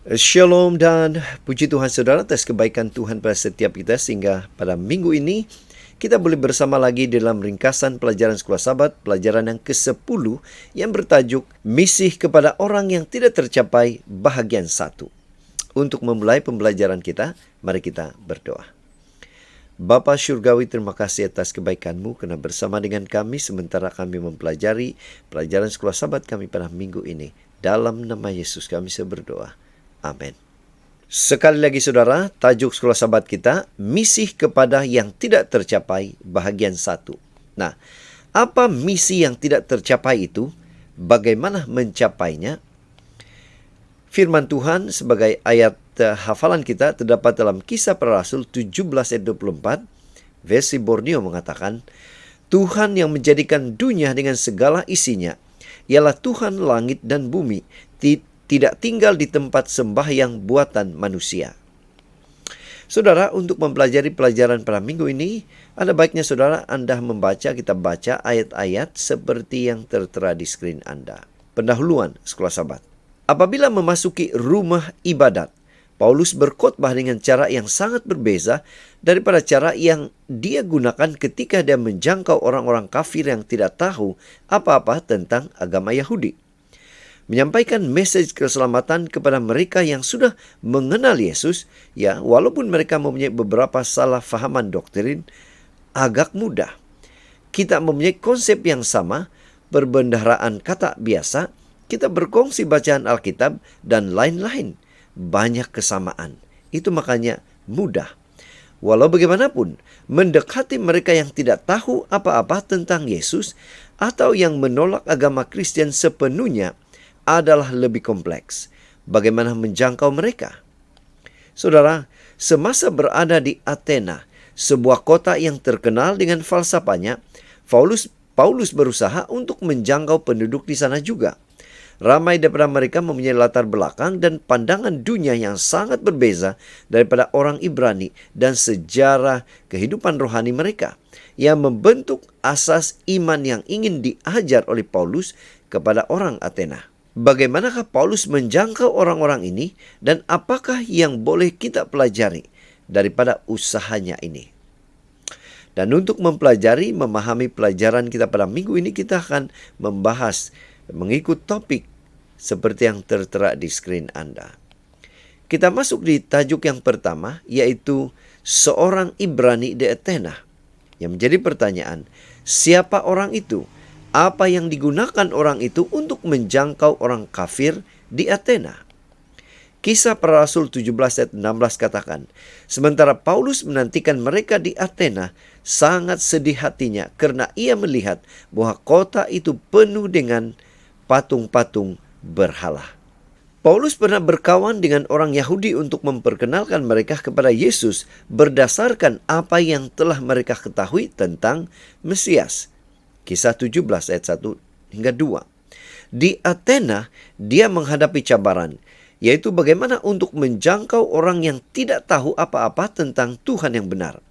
Shalom dan puji Tuhan saudara atas kebaikan Tuhan pada setiap kita sehingga pada minggu ini kita boleh bersama lagi dalam ringkasan pelajaran Sekolah Sabat, pelajaran yang ke-10 yang bertajuk Misi kepada Orang yang Tidak Tercapai bahagian 1. Untuk memulai pembelajaran kita, mari kita berdoa. Bapa Syurgawi, terima kasih atas kebaikan-Mu karena bersama dengan kami sementara kami mempelajari pelajaran Sekolah Sabat kami pada minggu ini. Dalam nama Yesus kami berdoa. Amin. Sekali lagi saudara, tajuk Sekolah Sabat kita, Misi kepada yang tidak tercapai bahagian 1. Nah, apa misi yang tidak tercapai itu? Bagaimana mencapainya? Firman Tuhan sebagai ayat hafalan kita terdapat dalam Kisah Para Rasul 17 ayat 24. Versi Borneo mengatakan, Tuhan yang menjadikan dunia dengan segala isinya, ialah Tuhan langit dan bumi, tidak tinggal di tempat sembahyang buatan manusia. Saudara, untuk mempelajari pelajaran pada minggu ini, ada baiknya saudara Anda kita baca ayat-ayat seperti yang tertera di skrin Anda. Pendahuluan Sekolah Sabat. Apabila memasuki rumah ibadat, Paulus berkhotbah dengan cara yang sangat berbeza daripada cara yang dia gunakan ketika dia menjangkau orang-orang kafir yang tidak tahu apa-apa tentang agama Yahudi. Menyampaikan mesej keselamatan kepada mereka yang sudah mengenal Yesus, ya, walaupun mereka mempunyai beberapa salah fahaman doktrin, agak mudah. Kita mempunyai konsep yang sama, perbendaharaan kata biasa, kita berkongsi bacaan Alkitab, dan lain-lain. Banyak kesamaan. Itu makanya mudah. Walau bagaimanapun, mendekati mereka yang tidak tahu apa-apa tentang Yesus, atau yang menolak agama Kristen sepenuhnya, adalah lebih kompleks. Bagaimana menjangkau mereka? Saudara, semasa berada di Athena, sebuah kota yang terkenal dengan falsafahnya, Paulus berusaha untuk menjangkau penduduk di sana juga. Ramai daripada mereka mempunyai latar belakang dan pandangan dunia yang sangat berbeza daripada orang Ibrani dan sejarah kehidupan rohani mereka, yang membentuk asas iman yang ingin diajar oleh Paulus kepada orang Athena. Bagaimanakah Paulus menjangkau orang-orang ini dan apakah yang boleh kita pelajari daripada usahanya ini? Dan untuk mempelajari, memahami pelajaran kita pada minggu ini, kita akan membahas mengikut topik seperti yang tertera di skrin Anda. Kita masuk di tajuk yang pertama, yaitu seorang Ibrani di Athena. Yang menjadi pertanyaan, siapa orang itu? Apa yang digunakan orang itu untuk menjangkau orang kafir di Athena? Kisah Para Rasul 17 ayat 16 katakan, sementara Paulus menantikan mereka di Athena, sangat sedih hatinya karena ia melihat bahwa kota itu penuh dengan patung-patung berhala. Paulus pernah berkawan dengan orang Yahudi untuk memperkenalkan mereka kepada Yesus berdasarkan apa yang telah mereka ketahui tentang Mesias. Kisah 17 ayat 1 hingga 2. Di Athena, dia menghadapi cabaran, yaitu bagaimana untuk menjangkau orang yang tidak tahu apa-apa tentang Tuhan yang benar.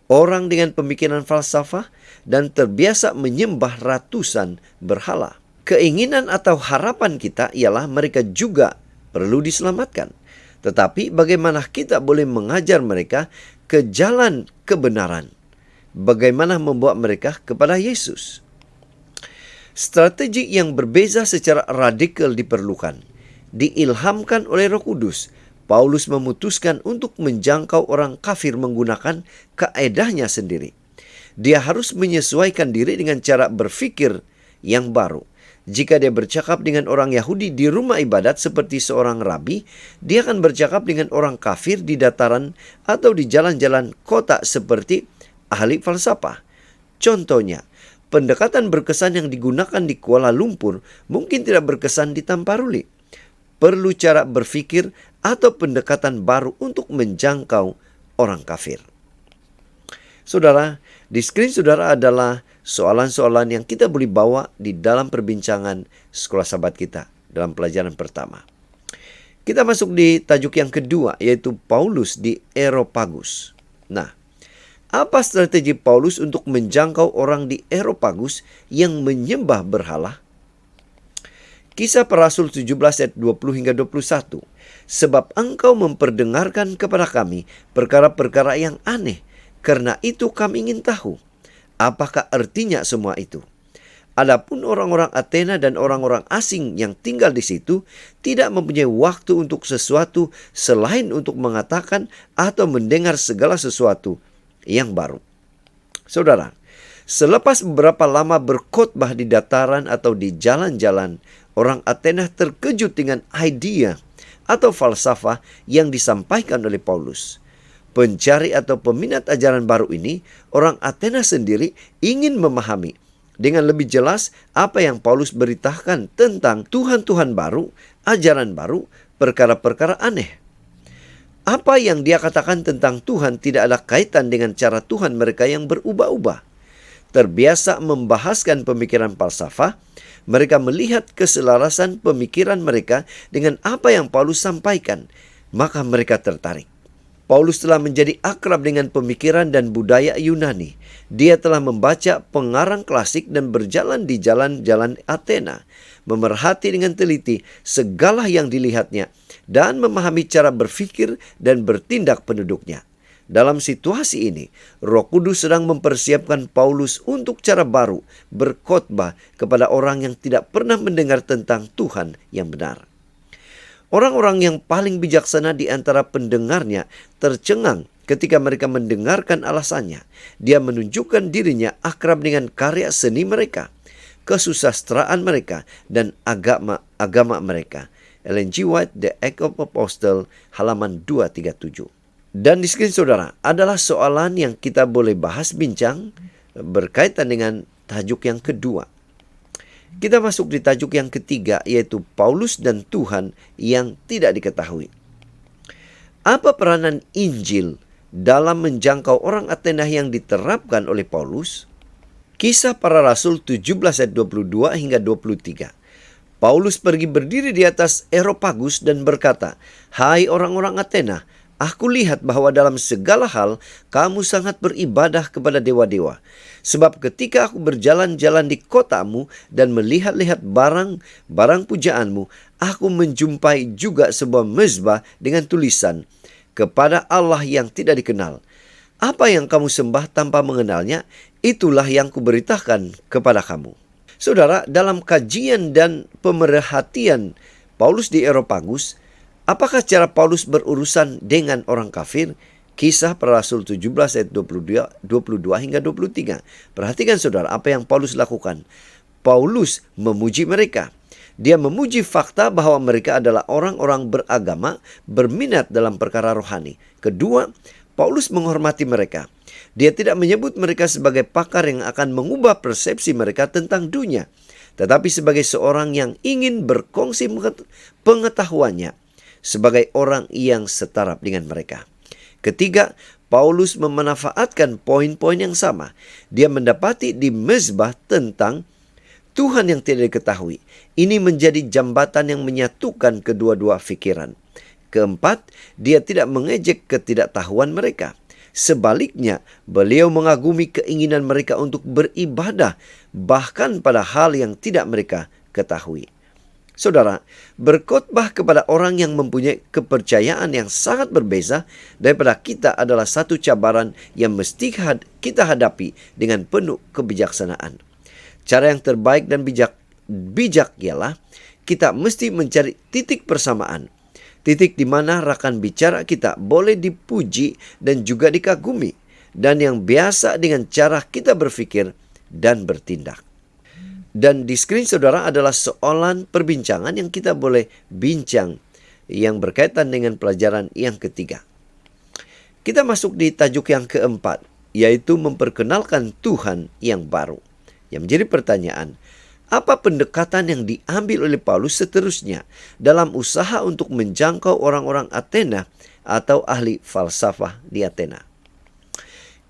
Orang dengan pemikiran falsafah dan terbiasa menyembah ratusan berhala. Keinginan atau harapan kita ialah mereka juga perlu diselamatkan. Tetapi bagaimana kita boleh mengajar mereka ke jalan kebenaran? Bagaimana membawa mereka kepada Yesus? Strategi yang berbeza secara radikal diperlukan. Diilhamkan oleh Roh Kudus, Paulus memutuskan untuk menjangkau orang kafir menggunakan kaedahnya sendiri. Dia harus menyesuaikan diri dengan cara berpikir yang baru. Jika dia bercakap dengan orang Yahudi di rumah ibadat seperti seorang rabi, dia akan bercakap dengan orang kafir di dataran atau di jalan-jalan kota seperti ahli falsafah. Contohnya, pendekatan berkesan yang digunakan di Kuala Lumpur mungkin tidak berkesan di Tamparuli. Perlu cara berpikir atau pendekatan baru untuk menjangkau orang kafir. Saudara, di skrin saudara adalah soalan-soalan yang kita boleh bawa di dalam perbincangan Sekolah Sabat kita dalam pelajaran pertama. Kita masuk di tajuk yang kedua, yaitu Paulus di Areopagus. Nah, apa strategi Paulus untuk menjangkau orang di Areopagus yang menyembah berhala? Kisah Para Rasul 17 ayat 20 hingga 21. Sebab engkau memperdengarkan kepada kami perkara-perkara yang aneh, karena itu kami ingin tahu, apakah artinya semua itu. Adapun orang-orang Athena dan orang-orang asing yang tinggal di situ tidak mempunyai waktu untuk sesuatu selain untuk mengatakan atau mendengar segala sesuatu yang baru. Saudara, selepas beberapa lama berkhotbah di dataran atau di jalan-jalan, orang Athena terkejut dengan idea atau falsafah yang disampaikan oleh Paulus. Pencari atau peminat ajaran baru ini, orang Athena sendiri ingin memahami dengan lebih jelas apa yang Paulus beritakan tentang Tuhan-Tuhan baru, ajaran baru, perkara-perkara aneh. Apa yang dia katakan tentang Tuhan tidak ada kaitan dengan cara Tuhan mereka yang berubah-ubah. Terbiasa membahaskan pemikiran falsafah, mereka melihat keselarasan pemikiran mereka dengan apa yang Paulus sampaikan, maka mereka tertarik. Paulus telah menjadi akrab dengan pemikiran dan budaya Yunani. Dia telah membaca pengarang klasik dan berjalan di jalan-jalan Athena, memerhati dengan teliti segala yang dilihatnya, dan memahami cara berpikir dan bertindak penduduknya. Dalam situasi ini, Roh Kudus sedang mempersiapkan Paulus untuk cara baru berkhotbah kepada orang yang tidak pernah mendengar tentang Tuhan yang benar. Orang-orang yang paling bijaksana di antara pendengarnya tercengang ketika mereka mendengarkan alasannya. Dia menunjukkan dirinya akrab dengan karya seni mereka, kesusastraan mereka, dan agama mereka. Ellen G. White, The Act of Apostle, halaman 237. Dan di screen saudara adalah soalan yang kita boleh bahas bincang berkaitan dengan tajuk yang kedua. Kita masuk di tajuk yang ketiga, yaitu Paulus dan Tuhan yang tidak diketahui. Apa peranan Injil dalam menjangkau orang Athena yang diterapkan oleh Paulus? Kisah Para Rasul 17 ayat 22 hingga 23. Paulus pergi berdiri di atas Areopagus dan berkata, "Hai orang-orang Athena, aku lihat bahwa dalam segala hal kamu sangat beribadah kepada dewa-dewa. Sebab ketika aku berjalan-jalan di kotamu dan melihat-lihat barang pujaanmu, aku menjumpai juga sebuah mezbah dengan tulisan, kepada Allah yang tidak dikenal. Apa yang kamu sembah tanpa mengenalnya, itulah yang kuberitakan kepada kamu." Saudara, dalam kajian dan pemerhatian Paulus di Areopagus, apakah cara Paulus berurusan dengan orang kafir? Kisah Para Rasul 17 ayat 22 hingga 23. Perhatikan saudara apa yang Paulus lakukan. Paulus memuji mereka. Dia memuji fakta bahwa mereka adalah orang-orang beragama, berminat dalam perkara rohani. Kedua, Paulus menghormati mereka. Dia tidak menyebut mereka sebagai pakar yang akan mengubah persepsi mereka tentang dunia, tetapi sebagai seorang yang ingin berkongsi pengetahuannya sebagai orang yang setara dengan mereka. Ketiga, Paulus memanfaatkan poin-poin yang sama. Dia mendapati di mezbah tentang Tuhan yang tidak diketahui. Ini menjadi jambatan yang menyatukan kedua-dua pikiran. Keempat, dia tidak mengejek ketidaktahuan mereka. Sebaliknya, beliau mengagumi keinginan mereka untuk beribadah, bahkan pada hal yang tidak mereka ketahui. Saudara, berkhotbah kepada orang yang mempunyai kepercayaan yang sangat berbeza daripada kita adalah satu cabaran yang mesti kita hadapi dengan penuh kebijaksanaan. Cara yang terbaik dan bijak ialah kita mesti mencari titik persamaan. Titik di mana rakan bicara kita boleh dipuji dan juga dikagumi, dan yang biasa dengan cara kita berpikir dan bertindak. Dan di screen saudara adalah soalan perbincangan yang kita boleh bincang yang berkaitan dengan pelajaran yang ketiga. Kita masuk di tajuk yang keempat, yaitu memperkenalkan Tuhan yang baru. Yang menjadi pertanyaan, apa pendekatan yang diambil oleh Paulus seterusnya dalam usaha untuk menjangkau orang-orang Athena atau ahli falsafah di Athena?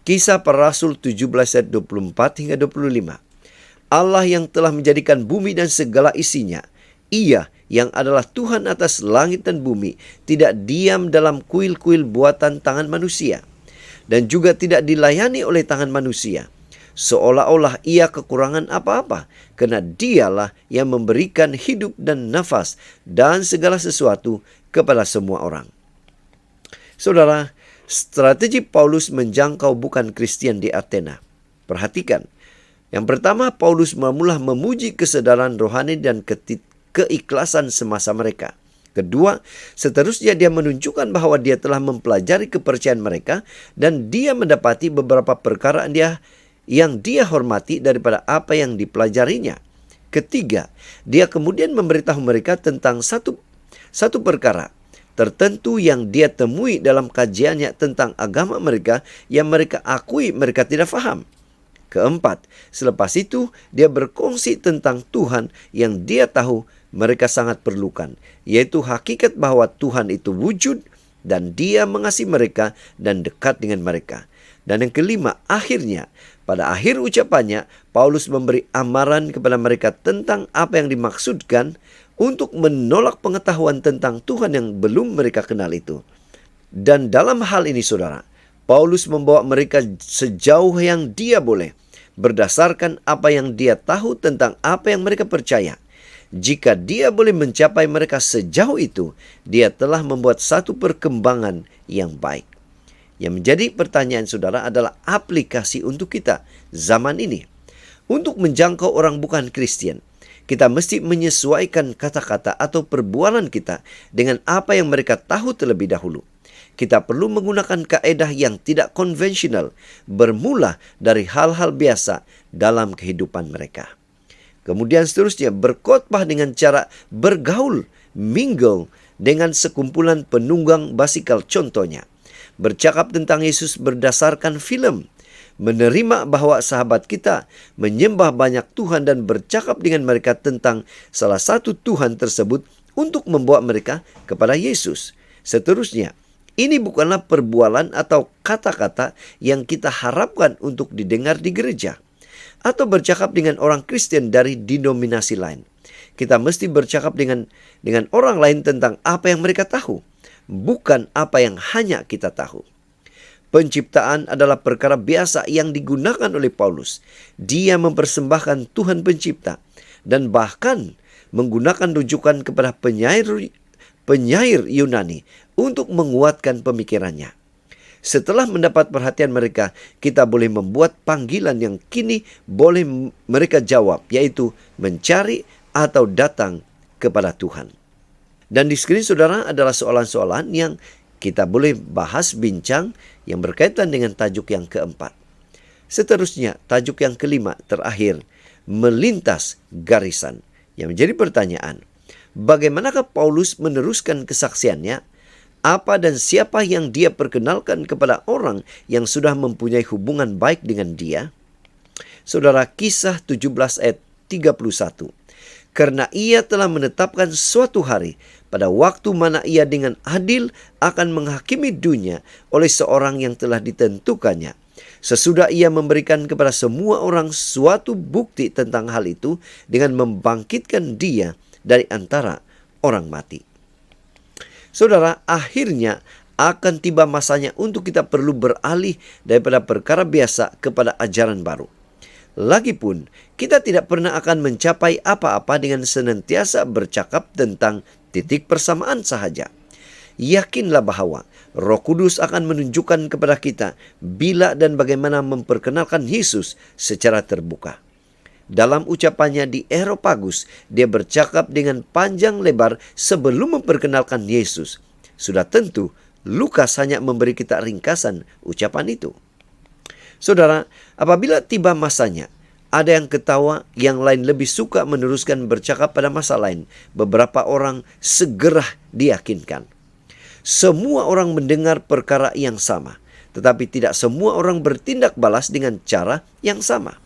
Kisah Para Rasul 17 ayat 24 hingga 25. Allah yang telah menjadikan bumi dan segala isinya, Ia yang adalah Tuhan atas langit dan bumi, tidak diam dalam kuil-kuil buatan tangan manusia, dan juga tidak dilayani oleh tangan manusia. seolah-olah ia kekurangan apa-apa, karena dialah yang memberikan hidup dan nafas dan segala sesuatu kepada semua orang. Saudara, strategi Paulus menjangkau bukan Kristen di Athena. Perhatikan, yang pertama Paulus mula memuji kesadaran rohani dan keikhlasan semasa mereka. Kedua, seterusnya dia menunjukkan bahwa dia telah mempelajari kepercayaan mereka dan dia mendapati beberapa perkara yang dia hormati daripada apa yang dipelajarinya. Ketiga, dia kemudian memberitahu mereka tentang satu perkara tertentu yang dia temui dalam kajiannya tentang agama mereka yang mereka akui mereka tidak faham. Keempat, selepas itu dia berkongsi tentang Tuhan yang dia tahu mereka sangat perlukan, yaitu hakikat bahwa Tuhan itu wujud dan dia mengasihi mereka dan dekat dengan mereka. Dan yang kelima, akhirnya, pada akhir ucapannya, Paulus memberi amaran kepada mereka tentang apa yang dimaksudkan untuk menolak pengetahuan tentang Tuhan yang belum mereka kenal itu. Dan dalam hal ini, saudara, Paulus membawa mereka sejauh yang dia boleh, berdasarkan apa yang dia tahu tentang apa yang mereka percaya. Jika dia boleh mencapai mereka sejauh itu, dia telah membuat satu perkembangan yang baik. Yang menjadi pertanyaan saudara adalah aplikasi untuk kita zaman ini. Untuk menjangkau orang bukan Kristen, kita mesti menyesuaikan kata-kata atau perbualan kita dengan apa yang mereka tahu terlebih dahulu. Kita perlu menggunakan kaedah yang tidak konvensional, bermula dari hal-hal biasa dalam kehidupan mereka. Kemudian seterusnya berkhotbah dengan cara bergaul, mingle dengan sekumpulan penunggang basikal contohnya. Bercakap tentang Yesus berdasarkan film. Menerima bahwa sahabat kita menyembah banyak Tuhan dan bercakap dengan mereka tentang salah satu Tuhan tersebut untuk membawa mereka kepada Yesus. Seterusnya, ini bukanlah perbualan atau kata-kata yang kita harapkan untuk didengar di gereja atau bercakap dengan orang Kristen dari denominasi lain. Kita mesti bercakap dengan orang lain tentang apa yang mereka tahu, bukan apa yang hanya kita tahu. Penciptaan adalah perkara biasa yang digunakan oleh Paulus. Dia mempersembahkan Tuhan pencipta dan bahkan menggunakan rujukan kepada penyair Yunani untuk menguatkan pemikirannya. Setelah mendapat perhatian mereka, kita boleh membuat panggilan yang kini boleh mereka jawab, yaitu mencari atau datang kepada Tuhan. Dan di skrin saudara adalah soalan-soalan yang kita boleh bahas bincang yang berkaitan dengan tajuk yang keempat. Seterusnya, tajuk yang kelima terakhir, melintas garisan. Yang menjadi pertanyaan, bagaimanakah Paulus meneruskan kesaksiannya? Apa dan siapa yang dia perkenalkan kepada orang yang sudah mempunyai hubungan baik dengan dia? Saudara, Kisah 17 ayat 31. Karena ia telah menetapkan suatu hari pada waktu mana ia dengan adil akan menghakimi dunia oleh seorang yang telah ditentukannya. Sesudah ia memberikan kepada semua orang suatu bukti tentang hal itu dengan membangkitkan dia dari antara orang mati. Saudara, akhirnya akan tiba masanya untuk kita perlu beralih daripada perkara biasa kepada ajaran baru. Lagipun, kita tidak pernah akan mencapai apa-apa dengan senantiasa bercakap tentang titik persamaan sahaja. Yakinlah bahwa Roh Kudus akan menunjukkan kepada kita bila dan bagaimana memperkenalkan Yesus secara terbuka. Dalam ucapannya di Areopagus, dia bercakap dengan panjang lebar sebelum memperkenalkan Yesus. Sudah tentu, Lukas hanya memberi kita ringkasan ucapan itu. Saudara, apabila tiba masanya, ada yang ketawa, yang lain lebih suka meneruskan bercakap pada masa lain. Beberapa orang segera diyakinkan. Semua orang mendengar perkara yang sama, tetapi tidak semua orang bertindak balas dengan cara yang sama.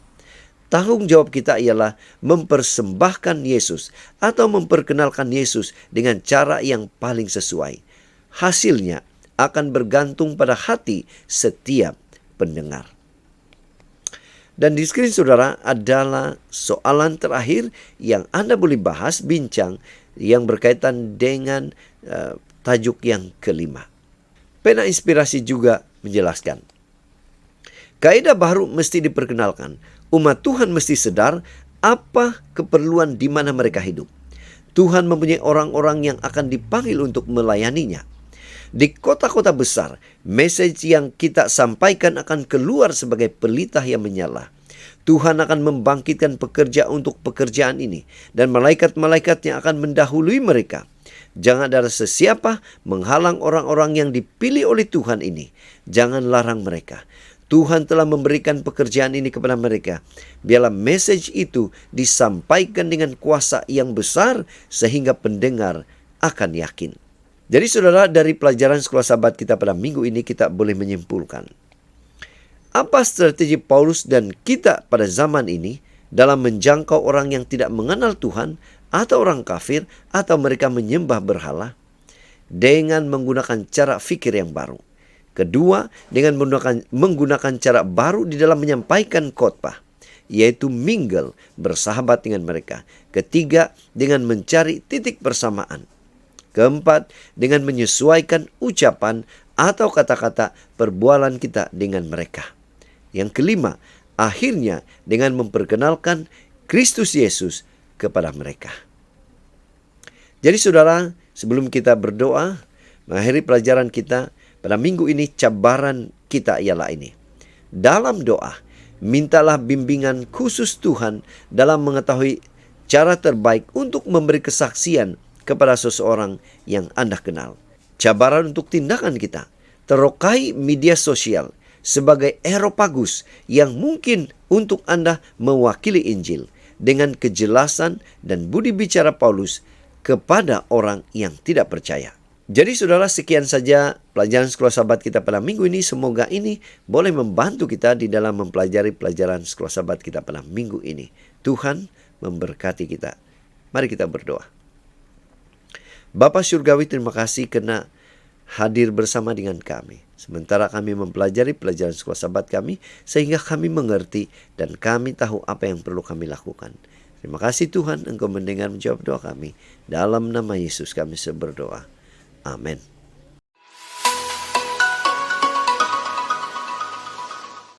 Tanggung jawab kita ialah mempersembahkan Yesus atau memperkenalkan Yesus dengan cara yang paling sesuai. Hasilnya akan bergantung pada hati setiap pendengar. Dan di skrin saudara adalah soalan terakhir yang Anda boleh bahas, bincang, yang berkaitan dengan tajuk yang kelima. Pena Inspirasi juga menjelaskan. Kaidah baru mesti diperkenalkan. Umat Tuhan mesti sadar apa keperluan di mana mereka hidup. Tuhan mempunyai orang-orang yang akan dipanggil untuk melayaninya. Di kota-kota besar, message yang kita sampaikan akan keluar sebagai pelita yang menyala. Tuhan akan membangkitkan pekerja untuk pekerjaan ini, dan malaikat-malaikatnya akan mendahului mereka. Jangan ada sesiapa menghalang orang-orang yang dipilih oleh Tuhan ini. Jangan larang mereka. Tuhan telah memberikan pekerjaan ini kepada mereka. Biarlah message itu disampaikan dengan kuasa yang besar sehingga pendengar akan yakin. Jadi saudara, dari pelajaran sekolah sahabat kita pada minggu ini kita boleh menyimpulkan. Apa strategi Paulus dan kita pada zaman ini dalam menjangkau orang yang tidak mengenal Tuhan atau orang kafir atau mereka menyembah berhala? Dengan menggunakan cara fikir yang baru. Kedua, dengan menggunakan cara baru di dalam menyampaikan khotbah, yaitu mingle, bersahabat dengan mereka. Ketiga, dengan mencari titik persamaan. Keempat, dengan menyesuaikan ucapan atau kata-kata perbualan kita dengan mereka. Yang kelima, akhirnya dengan memperkenalkan Kristus Yesus kepada mereka. Jadi saudara, sebelum kita berdoa, mengakhiri pelajaran kita, pada minggu ini cabaran kita ialah ini. Dalam doa, mintalah bimbingan khusus Tuhan dalam mengetahui cara terbaik untuk memberi kesaksian kepada seseorang yang Anda kenal. Cabaran untuk tindakan kita, terokai media sosial sebagai Areopagus yang mungkin untuk Anda mewakili Injil dengan kejelasan dan budi bicara Paulus kepada orang yang tidak percaya. Jadi saudara, sekian saja pelajaran sekolah sahabat kita pada minggu ini. Semoga ini boleh membantu kita di dalam mempelajari pelajaran sekolah sahabat kita pada minggu ini. Tuhan memberkati kita. Mari kita berdoa. Bapa Surgawi, terima kasih karena hadir bersama dengan kami. Sementara kami mempelajari pelajaran sekolah sahabat kami, sehingga kami mengerti dan kami tahu apa yang perlu kami lakukan. Terima kasih Tuhan, Engkau mendengar menjawab doa kami. Dalam nama Yesus kami berdoa. Amin.